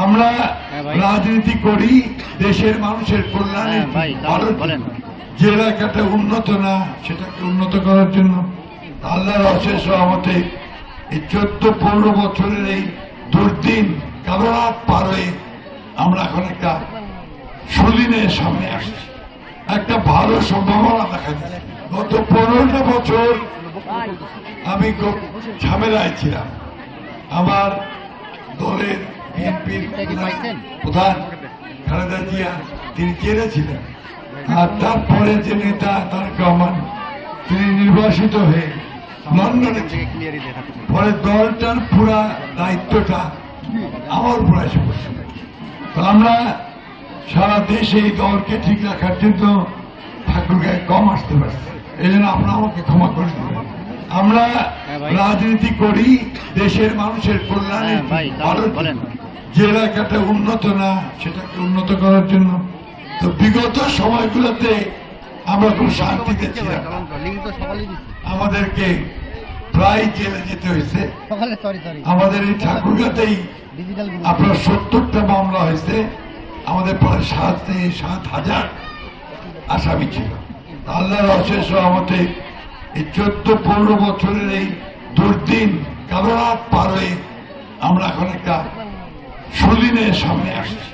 আমরা রাজনীতি করি দেশের মানুষের কল্যাণে, যে এলাকাটা উন্নত না সেটাকে উন্নত করার জন্য। আল্লাহর অশেষ রহমতে এই 14-15 বছরের এই দুর্দিন কালো রাত পার হয়ে আমরা এখন একটা সুদিনের সামনে আসছি, একটা ভালো সম্ভাবনা দেখা যাচ্ছে। গত 15টা বছর আমি খুব ঝামেলায় ছিলাম। আমার দলের বিএনপির প্রধান খালেদা জিয়া তিনি জেলে ছিলেন, আর তারপরে যে নেতা তারেক রহমান তিনি নির্বাসিত হয়ে লন্ডনে পরে দলটার পুরা দায়িত্বটা আমার উপর এসে পড়ছে। তো আমরা সারা দেশে এই দলকে ঠিক রাখার জন্য ঠাকুরগাঁয়ে কম আসতে পারছি, এই জন্য আপনারা আমাকে ক্ষমা করে দেবেন। আমরা রাজনীতি করি দেশের মানুষের কল্যাণে, যে এলাকাটা উন্নত না সেটাকে উন্নত করার জন্য। তো বিগত সময়গুলোতে আমরা খুব শান্তিতে ছিলাম, আমাদেরকে প্রায় জেলে যেতে হয়েছে। আমাদের এই ঠাকুরগাঁতেই আপনার 70টা মামলা হয়েছে, আমাদের প্রায় 7,000 আসামি ছিল। আল্লাহর অশেষ রহমতে এই 14-15 বছরের এই দুর্দিন কালো রাত পার হয়ে আমরা এখন একটা সুদিনের সামনে আসছি,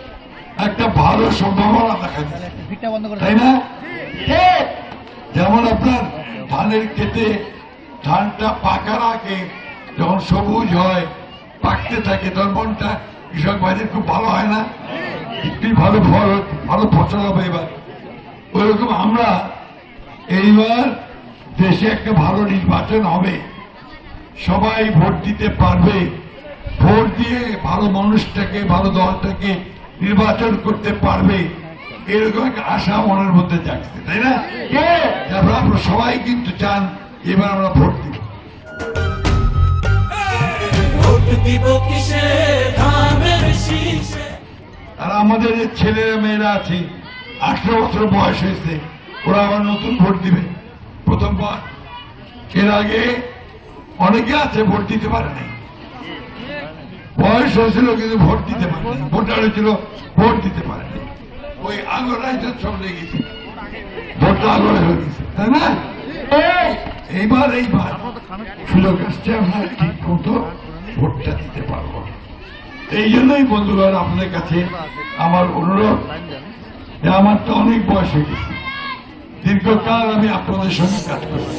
একটা ভালো সম্ভাবনা দেখা যাচ্ছে, তাই না? যেমন আপনার ধানের ক্ষেতে ধানটা পাকার আগে যখন সবুজ হয়, পাকতে থাকে, তখন মনটা কৃষক ভাইদের খুব ভালো হয় না? একটু ভালো ফসল হবে এবার। ওইরকম আমরা এইবার দেশে একটা ভালো নির্বাচন হবে, সবাই ভোট দিতে পারবে, ভোট দিয়ে ভালো মানুষটাকে ভালো দলটাকে নির্বাচন করতে পারবে, এরকম একটা আশা মনের মধ্যে জাগছে, তাই না? তারপর আপনারা সবাই কিন্তু চান এবার আমরা ভোট দিব। আর আমাদের যে ছেলেরা মেয়েরা আছে 18 বছর বয়স হয়েছে, ওরা আবার নতুন ভোট দিবে প্রথমবার। এর আগে অনেকে আছে ভোট দিতে পারে নাই, বয়স হয়েছিল কিন্তু ভোট দিতে পারে নাই, ভোটার হয়েছিল ভোট দিতে পারে নাই। ওই আগরাই তো সব লেগেছে, ভোটটা আগরে হয়ে গেছে, তাই না? এইবার সুযোগ আসছে, আমরা ঠিক মতো ভোটটা দিতে পারবো। এই জন্যই বন্ধুগণ আপনাদের কাছে আমার অনুরোধ, আমার তো অনেক বয়স হয়ে গেছে, দীর্ঘকাল আমি আপনাদের সঙ্গে কাজ করছি।